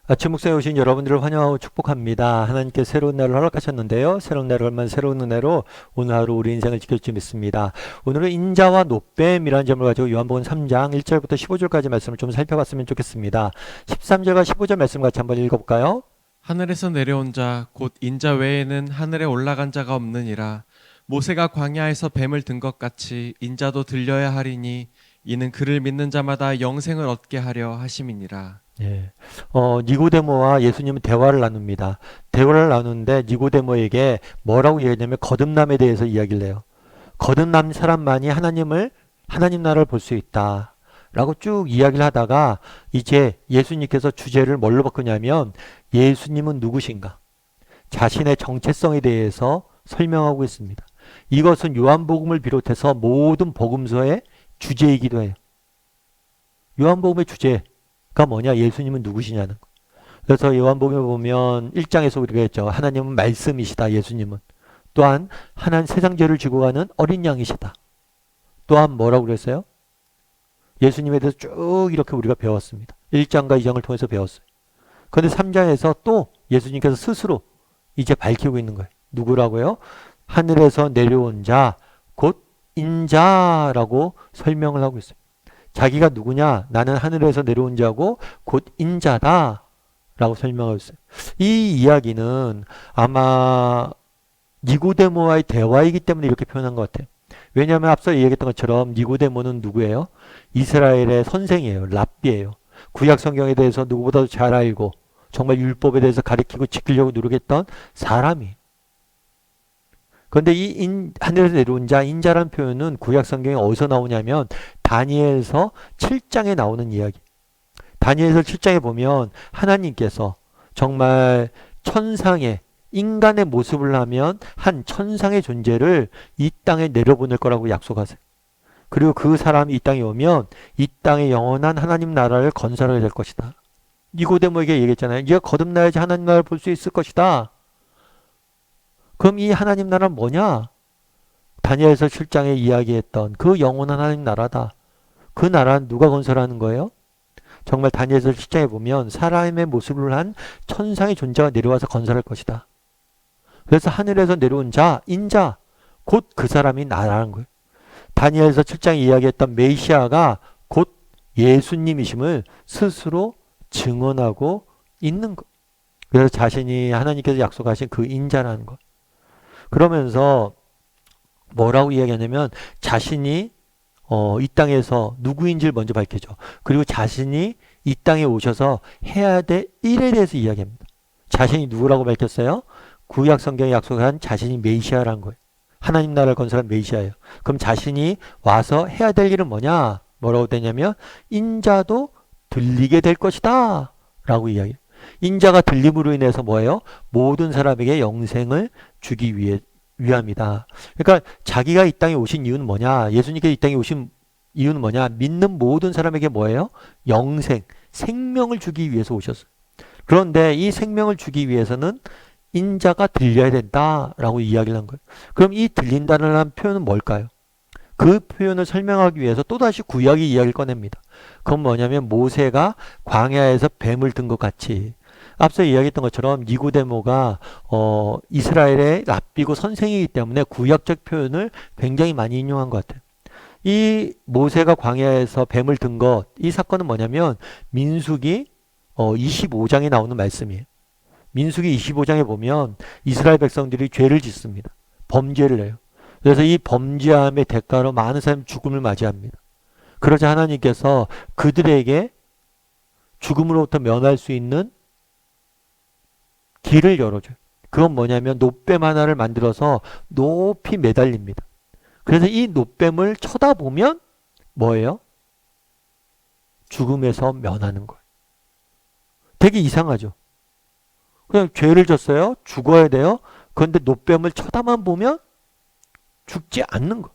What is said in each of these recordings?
아침 묵상에 오신 여러분들을 환영하고 축복합니다. 하나님께 새로운 날을 허락하셨는데요. 새로운 날을 얼마나 새로운 은혜로 오늘 하루 우리 인생을 지켜줄 믿습니다. 오늘은 인자와 노뱀이라는 점을 가지고 요한복음 3장 1절부터 15절까지 말씀을 좀 살펴봤으면 좋겠습니다. 13절과 15절 말씀 같이 한번 읽어볼까요? 하늘에서 내려온 자 곧 인자 외에는 하늘에 올라간 자가 없느니라. 모세가 광야에서 뱀을 든 것 같이 인자도 들려야 하리니 이는 그를 믿는 자마다 영생을 얻게 하려 하심이니라. 예. 니고데모와 예수님은 대화를 나눕니다. 대화를 나누는데 니고데모에게 뭐라고 얘기하냐면 거듭남에 대해서 이야기를 해요. 거듭난 사람만이 하나님 나라를 볼 수 있다. 라고 쭉 이야기를 하다가 이제 예수님께서 주제를 뭘로 바꾸냐면 예수님은 누구신가? 자신의 정체성에 대해서 설명하고 있습니다. 이것은 요한복음을 비롯해서 모든 복음서의 주제이기도 해요. 요한복음의 주제가 뭐냐? 예수님은 누구시냐는 거. 그래서 요한복음에 보면 1장에서 우리가 했죠. 하나님은 말씀이시다. 예수님은. 또한 하나님 세상 죄를 지고 가는 어린 양이시다. 또한 뭐라고 그랬어요? 예수님에 대해서 쭉 이렇게 우리가 배웠습니다. 1장과 2장을 통해서 배웠어요. 그런데 3장에서 또 예수님께서 스스로 이제 밝히고 있는 거예요. 누구라고요? 하늘에서 내려온 자, 곧 인자라고 설명을 하고 있어요. 자기가 누구냐? 나는 하늘에서 내려온 자고 곧 인자다 라고 설명하고 있어요. 이 이야기는 아마 니고데모와의 대화이기 때문에 이렇게 표현한 것 같아요. 왜냐하면 앞서 얘기했던 것처럼 니고데모는 누구예요? 이스라엘의 선생이에요. 랍비예요. 구약 성경에 대해서 누구보다도 잘 알고 정말 율법에 대해서 가르치고 지키려고 노력했던 사람이에요. 그런데 이 하늘에서 내려온 자, 인자라는 표현은 구약 성경에 어디서 나오냐면 다니엘서 7장에 나오는 이야기. 다니엘서 7장에 보면 하나님께서 정말 천상의 인간의 모습을 하면 한 천상의 존재를 이 땅에 내려보낼 거라고 약속하세요. 그리고 그 사람이 이 땅에 오면 이 땅에 영원한 하나님 나라를 건설하게 될 것이다. 니고데모에게 얘기했잖아요. 네가 거듭나야지 하나님 나라를 볼 수 있을 것이다. 그럼 이 하나님 나라는 뭐냐? 다니엘서 7장에 이야기했던 그 영원한 하나님 나라다. 그 나라는 누가 건설하는 거예요? 정말 다니엘서 7장에 보면 사람의 모습을 한 천상의 존재가 내려와서 건설할 것이다. 그래서 하늘에서 내려온 자, 인자, 곧 그 사람이 나라는 거예요. 다니엘서 7장에 이야기했던 메시아가 곧 예수님이심을 스스로 증언하고 있는 것. 그래서 자신이 하나님께서 약속하신 그 인자라는 것. 그러면서 뭐라고 이야기하냐면 자신이 이 땅에서 누구인지를 먼저 밝히죠. 그리고 자신이 이 땅에 오셔서 해야 될 일에 대해서 이야기합니다. 자신이 누구라고 밝혔어요? 구약 성경에 약속한 자신이 메시아라는 거예요. 하나님 나라를 건설한 메시아예요. 그럼 자신이 와서 해야 될 일은 뭐냐? 뭐라고 되냐면 인자도 들리게 될 것이다 라고 이야기해요. 인자가 들림으로 인해서 뭐예요? 모든 사람에게 영생을 주기 위함이다. 그러니까 자기가 이 땅에 오신 이유는 뭐냐? 예수님께서 이 땅에 오신 이유는 뭐냐? 믿는 모든 사람에게 뭐예요? 영생, 생명을 주기 위해서 오셨어요. 그런데 이 생명을 주기 위해서는 인자가 들려야 된다라고 이야기를 한 거예요. 그럼 이 들린다는 표현은 뭘까요? 그 표현을 설명하기 위해서 또다시 구약의 이야기를 꺼냅니다. 그건 뭐냐면 모세가 광야에서 뱀을 든 것 같이 앞서 이야기했던 것처럼 니고데모가 이스라엘의 랍비고 선생이기 때문에 구약적 표현을 굉장히 많이 인용한 것 같아요. 이 모세가 광야에서 뱀을 든 것, 이 사건은 뭐냐면 민수기 25장에 나오는 말씀이에요. 민수기 25장에 보면 이스라엘 백성들이 죄를 짓습니다. 범죄를 해요. 그래서 이 범죄함의 대가로 많은 사람이 죽음을 맞이합니다. 그러자 하나님께서 그들에게 죽음으로부터 면할 수 있는 길을 열어줘요. 그건 뭐냐면 노뱀 하나를 만들어서 높이 매달립니다. 그래서 이 노뱀을 쳐다보면 뭐예요? 죽음에서 면하는 거예요. 되게 이상하죠? 그냥 죄를 졌어요. 죽어야 돼요. 그런데 노뱀을 쳐다만 보면 죽지 않는 거.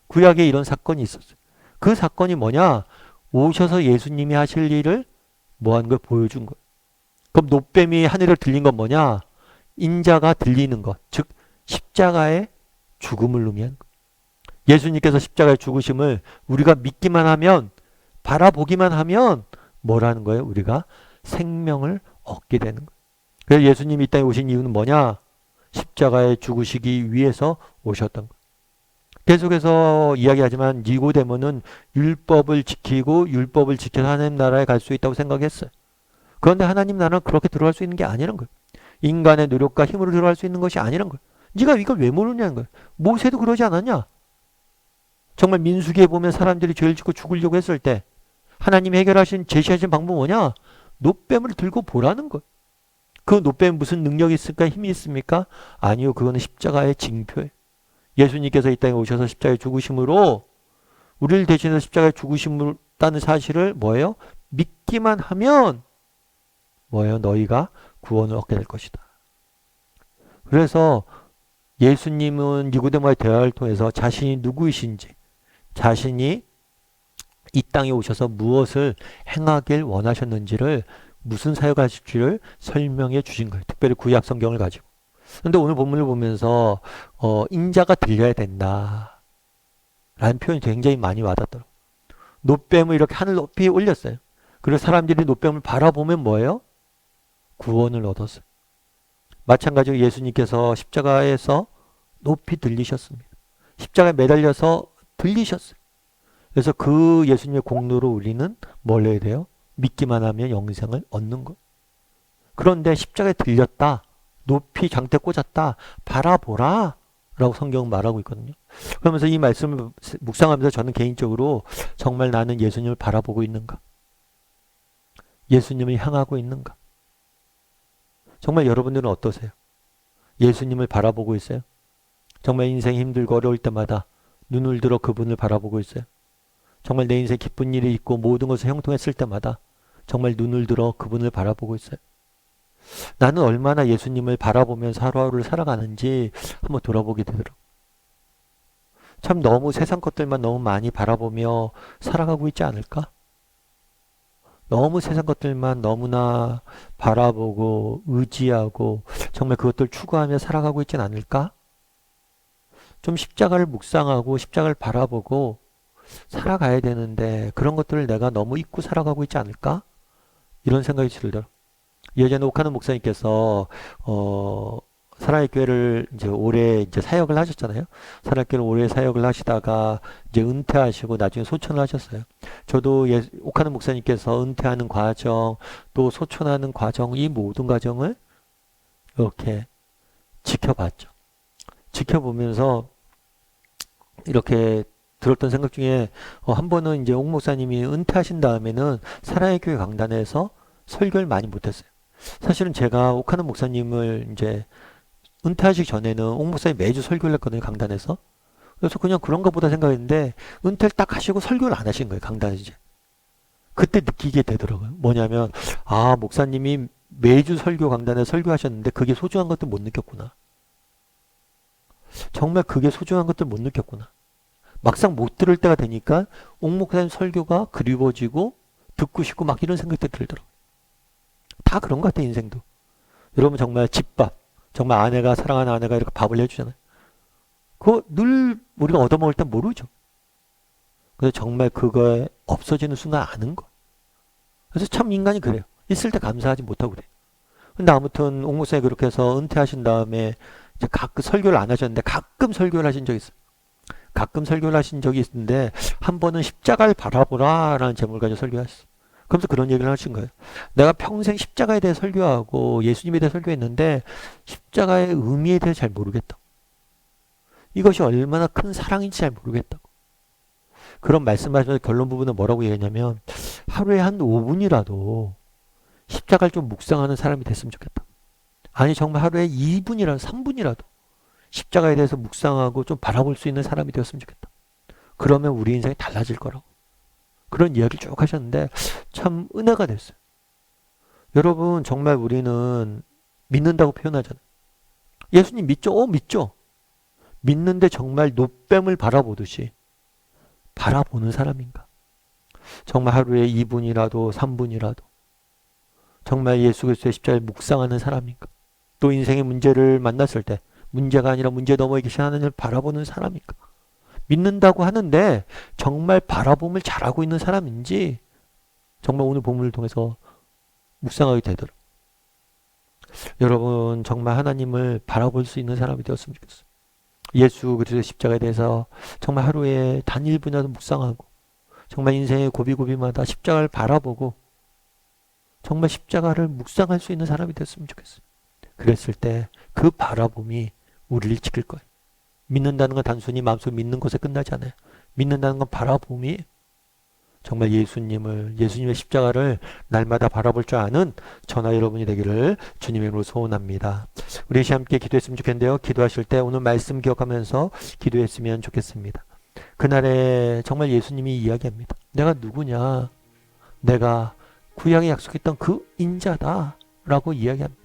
구약에 이런 사건이 있었어요. 그 사건이 뭐냐? 오셔서 예수님이 하실 일을 뭐하는 걸 보여준 거예요. 그럼 노뱀이 하늘을 들린 건 뭐냐? 인자가 들리는 것. 즉 십자가의 죽음을 의미한 것. 예수님께서 십자가의 죽으심을 우리가 믿기만 하면 바라보기만 하면 뭐라는 거예요? 우리가 생명을 얻게 되는 거예요. 그래서 예수님이 이 땅에 오신 이유는 뭐냐? 십자가에 죽으시기 위해서 오셨던 거예요. 계속해서 이야기하지만 니고데모는 율법을 지키고 율법을 지켜서 하나님 나라에 갈 수 있다고 생각했어요. 그런데 하나님 나라는 그렇게 들어갈 수 있는 게 아니란 거예요. 인간의 노력과 힘으로 들어갈 수 있는 것이 아니란 거예요. 네가 이걸 왜 모르냐는 거예요. 모세도 그러지 않았냐? 정말 민수기에 보면 사람들이 죄를 짓고 죽으려고 했을 때 하나님이 제시하신 방법은 뭐냐? 노뱀을 들고 보라는 거예요. 그 노뱀 무슨 능력이 있을까? 힘이 있습니까? 아니요. 그거는 십자가의 징표예요. 예수님께서 이 땅에 오셔서 십자가에 죽으심으로 우리를 대신해서 십자가에 죽으심다는 사실을 뭐예요? 믿기만 하면 뭐예요? 너희가 구원을 얻게 될 것이다. 그래서 예수님은 니고데모와의 대화를 통해서 자신이 누구이신지, 자신이 이 땅에 오셔서 무엇을 행하길 원하셨는지를, 무슨 사역하실지를 설명해 주신 거예요. 특별히 구약 성경을 가지고. 근데 오늘 본문을 보면서 인자가 들려야 된다 라는 표현이 굉장히 많이 와닿더라고요. 노뱀을 이렇게 하늘 높이 올렸어요. 그리고 사람들이 노뱀을 바라보면 뭐예요? 구원을 얻었어요. 마찬가지로 예수님께서 십자가에서 높이 들리셨습니다. 십자가에 매달려서 들리셨어요. 그래서 그 예수님의 공로로 우리는 뭘 해야 돼요? 믿기만 하면 영생을 얻는 것. 그런데 십자가에 들렸다, 높이 장대 꽂았다, 바라보라 라고 성경은 말하고 있거든요. 그러면서 이 말씀을 묵상하면서 저는 개인적으로 정말 나는 예수님을 바라보고 있는가? 예수님을 향하고 있는가? 정말 여러분들은 어떠세요? 예수님을 바라보고 있어요? 정말 인생이 힘들고 어려울 때마다 눈을 들어 그분을 바라보고 있어요? 정말 내 인생에 기쁜 일이 있고 모든 것을 형통했을 때마다 정말 눈을 들어 그분을 바라보고 있어요? 나는 얼마나 예수님을 바라보면서 하루하루를 살아가는지 한번 돌아보게 되더라고요. 참 너무 세상 것들만 너무 많이 바라보며 살아가고 있지 않을까? 너무 세상 것들만 너무나 바라보고 의지하고 정말 그것들 추구하며 살아가고 있진 않을까? 좀 십자가를 묵상하고 십자가를 바라보고 살아가야 되는데 그런 것들을 내가 너무 잊고 살아가고 있지 않을까? 이런 생각이 들더라고요. 예전에 옥하는 목사님께서 사랑의 교회를 이제 오래 이제 사역을 하셨잖아요. 사랑의 교회를 오래 사역을 하시다가 이제 은퇴하시고 나중에 소천을 하셨어요. 저도 옥하는 목사님께서 은퇴하는 과정, 또 소천하는 과정, 이 모든 과정을 이렇게 지켜봤죠. 지켜보면서 이렇게 들었던 생각 중에 한 번은 이제 옥 목사님이 은퇴하신 다음에는 사랑의 교회 강단에서 설교를 많이 못했어요. 사실은 제가 옥하는 목사님을 이제 은퇴하시기 전에는 옥 목사님 매주 설교를 했거든요, 강단에서. 그래서 그냥 그런가 보다 생각했는데 은퇴를 딱 하시고 설교를 안 하신 거예요, 강단에서 이제. 그때 느끼게 되더라고요. 뭐냐면 목사님이 매주 설교 강단에 설교하셨는데 그게 소중한 것들 못 느꼈구나. 정말 그게 소중한 것들 못 느꼈구나. 막상 못 들을 때가 되니까 옥 목사님 설교가 그리워지고 듣고 싶고 막 이런 생각들이 들더라고요. 다 그런 것 같아요, 인생도. 여러분 정말 집밥, 정말 사랑하는 아내가 이렇게 밥을 해주잖아요. 그거 늘 우리가 얻어먹을 땐 모르죠. 그래서 정말 그거에 없어지는 순간 아는 거. 그래서 참 인간이 그래요. 있을 때 감사하지 못하고 그래요. 근데 아무튼 옥 목사님이 그렇게 해서 은퇴하신 다음에 이제 가끔 설교를 안 하셨는데 가끔 설교를 하신 적이 있어요. 가끔 설교를 하신 적이 있는데 한 번은 십자가를 바라보라 라는 제목을 가지고 설교하셨어요. 그러면서 그런 얘기를 하신 거예요. 내가 평생 십자가에 대해 설교하고 예수님에 대해 설교했는데 십자가의 의미에 대해 잘 모르겠다. 이것이 얼마나 큰 사랑인지 잘 모르겠다고. 그런 말씀하시면서 결론 부분은 뭐라고 얘기했냐면 하루에 한 5분이라도 십자가를 좀 묵상하는 사람이 됐으면 좋겠다. 아니 정말 하루에 2분이라도 3분이라도 십자가에 대해서 묵상하고 좀 바라볼 수 있는 사람이 되었으면 좋겠다. 그러면 우리 인생이 달라질 거라고. 그런 이야기를 쭉 하셨는데 참 은혜가 됐어요. 여러분 정말 우리는 믿는다고 표현하잖아요. 예수님 믿죠? 믿죠. 믿는데 정말 노뱀을 바라보듯이 바라보는 사람인가? 정말 하루에 2분이라도 3분이라도 정말 예수 그리스도의 십자가를 묵상하는 사람인가? 또 인생의 문제를 만났을 때 문제가 아니라 문제 너머에 계신 하나님을 바라보는 사람인가? 믿는다고 하는데 정말 바라봄을 잘하고 있는 사람인지 정말 오늘 본문을 통해서 묵상하게 되더라고요. 여러분 정말 하나님을 바라볼 수 있는 사람이 되었으면 좋겠어요. 예수 그리스도의 십자가에 대해서 정말 하루에 단 1분이라도 묵상하고 정말 인생의 고비고비마다 십자가를 바라보고 정말 십자가를 묵상할 수 있는 사람이 됐으면 좋겠어요. 그랬을 때 그 바라봄이 우리를 지킬 거예요. 믿는다는 건 단순히 마음속에 믿는 것에 끝나지 않아요. 믿는다는 건 바라봄이 정말 예수님의 십자가를 날마다 바라볼 줄 아는 저나 여러분이 되기를 주님의 이름으로 소원합니다. 우리 함께 기도했으면 좋겠는데요. 기도하실 때 오늘 말씀 기억하면서 기도했으면 좋겠습니다. 그날에 정말 예수님이 이야기합니다. 내가 누구냐? 내가 구약에 약속했던 그 인자다 라고 이야기합니다.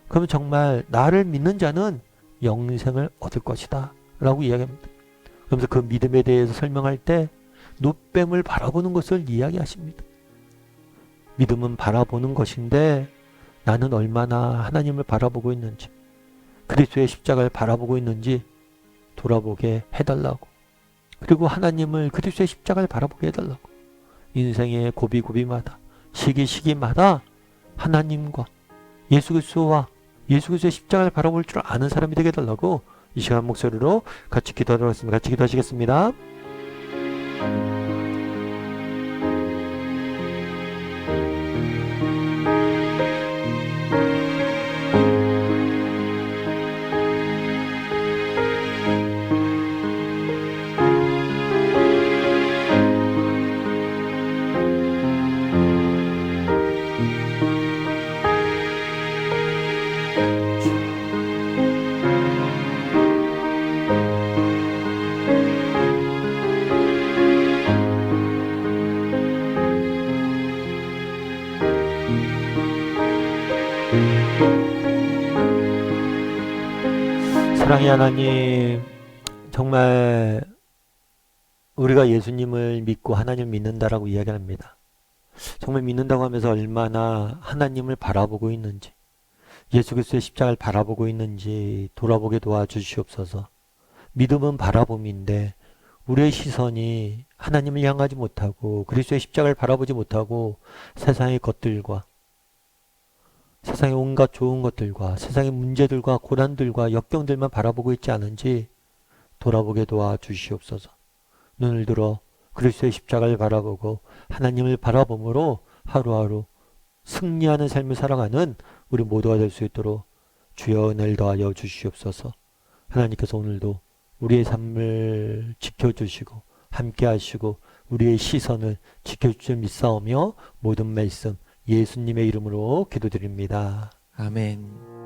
그러면 정말 나를 믿는 자는 영생을 얻을 것이다 라고 이야기합니다. 그러면서 그 믿음에 대해서 설명할 때 노뱀을 바라보는 것을 이야기하십니다. 믿음은 바라보는 것인데 나는 얼마나 하나님을 바라보고 있는지, 그리스도의 십자가를 바라보고 있는지 돌아보게 해달라고, 그리고 하나님을 그리스도의 십자가를 바라보게 해달라고, 인생의 고비고비마다 시기시기마다 하나님과 예수 그리스도와 예수 그리스도의 십자가를 바라볼 줄 아는 사람이 되게 해달라고 이 시간 목소리로 같이 기도하도록 하겠습니다. 같이 기도하시겠습니다. 사랑의 하나님, 정말 우리가 예수님을 믿고 하나님을 믿는다라고 이야기합니다. 정말 믿는다고 하면서 얼마나 하나님을 바라보고 있는지, 예수 그리스도의 십자가를 바라보고 있는지 돌아보게 도와주시옵소서. 믿음은 바라봄인데 우리의 시선이 하나님을 향하지 못하고 그리스도의 십자가를 바라보지 못하고 세상의 것들과 세상의 온갖 좋은 것들과 세상의 문제들과 고난들과 역경들만 바라보고 있지 않은지 돌아보게 도와주시옵소서. 눈을 들어 그리스도의 십자가를 바라보고 하나님을 바라봄으로 하루하루 승리하는 삶을 살아가는 우리 모두가 될 수 있도록 주여 은혜를 더하여 주시옵소서. 하나님께서 오늘도 우리의 삶을 지켜주시고 함께 하시고 우리의 시선을 지켜주실 믿사오며 모든 말씀 예수님의 이름으로 기도드립니다. 아멘.